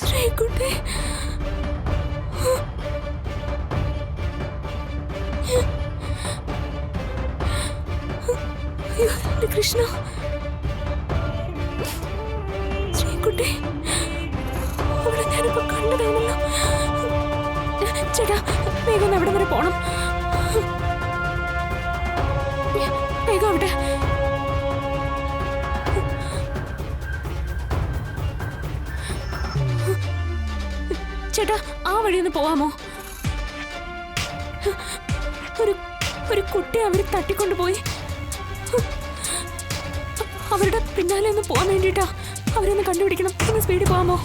ശ്രീകുട്ടി കൃഷ്ണ ശ്രീകുട്ടി അവളെ ഞാനിപ്പോ കണ്ടതാണല്ലോ. ചേട്ടാ വേഗം എവിടെ വരെ പോണം? വേഗം അവിടെ. ചേട്ടാ ആ വഴിയൊന്ന് പോവാമോ? ഒരു കുട്ടിയെ അവര് തട്ടിക്കൊണ്ടുപോയി. അവരുടെ പിന്നാലെ ഒന്ന് പോവാൻ വേണ്ടിട്ടാ. അവരൊന്ന് കണ്ടുപിടിക്കണം. ഒന്ന് സ്പീഡിൽ പോവാമോ?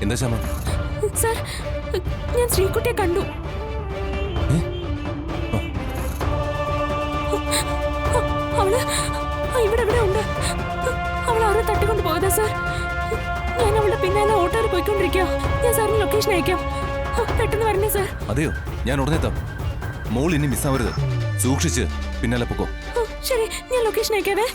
എന്താ ശ്യാമ? സാർ ഞാൻ ശ്രീകുട്ടിയെ കണ്ടു. അവള് ഇവിടെ എവിടെ ഉണ്ട്. അവൾ ആരോ തട്ടിക്കൊണ്ട് പോയതാ സാർ. ഞാൻ അവളുടെ പിന്നാലെ ഓട്ടോയിൽ പോയിക്കൊണ്ടിരിക്കുക. ഞാൻ സാറിന് ലൊക്കേഷൻ അയക്കാം. പെട്ടെന്ന് വരണേ സാർ. അതെയോ, ഞാൻ ഉടനെ എത്താം. മോൾ ഇനി മിസ്സാവരുത്. സൂക്ഷിച്ച് പിന്നാലെ പൊക്കോ. ശരി, ഞാൻ ലൊക്കേഷൻ അയക്കാവേ.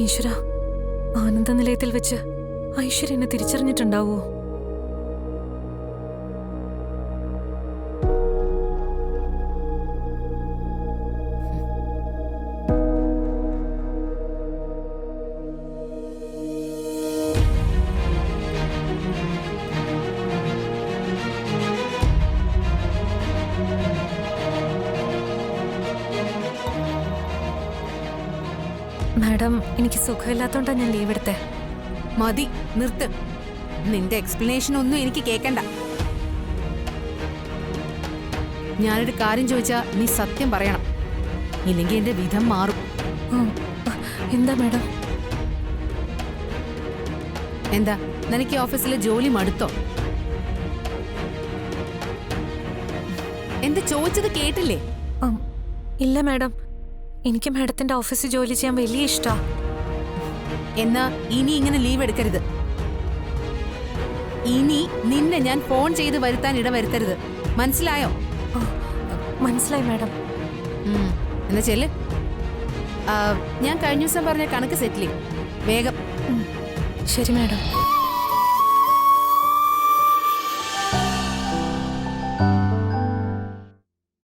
ഈശ്വര, ആനന്ദ നിലയത്തിൽ വെച്ച് ഐശ്വര്യ എന്നെ തിരിച്ചറിഞ്ഞിട്ടുണ്ടാവോ? മാഡം, എനിക്ക് സുഖമില്ലാത്തോണ്ടാ ഞാൻ ലീവ് എടുത്തേ. മതി, നിർത്ത്. നിന്റെ എക്സ്പ്ലനേഷൻ ഒന്നും എനിക്ക് കേക്കണ്ട. ഞാനൊരു കാര്യം ചോദിച്ചാ നീ സത്യം പറയണം, ഇല്ലെങ്കിൽ എന്റെ വിധം മാറും. എന്താ മാഡം? എന്താ, നിനക്ക് ഓഫീസിലെ ജോലി മടുത്തോ? എന്താ ചോദിച്ചത് കേട്ടില്ലേ? ഇല്ല മാഡം, എനിക്ക് മാഡത്തിന്റെ ഓഫീസിൽ ജോലി ചെയ്യാൻ വലിയ ഇഷ്ടാ. എന്നാ ഇനി ഇങ്ങനെ ലീവ് എടുക്കരുത്. ഇനി നിന്നെ ഞാൻ ഫോൺ ചെയ്ത് വരുത്താൻ ഇടവരുത്തരുത്. മനസ്സിലായോ? മനസ്സിലായി മാഡം. എന്നാ ചെല്ല്. ഞാൻ കഴിഞ്ഞ ദിവസം പറഞ്ഞ കണക്ക് സെറ്റിൽ ചെയ്യും വേഗം. ശരി മാഡം.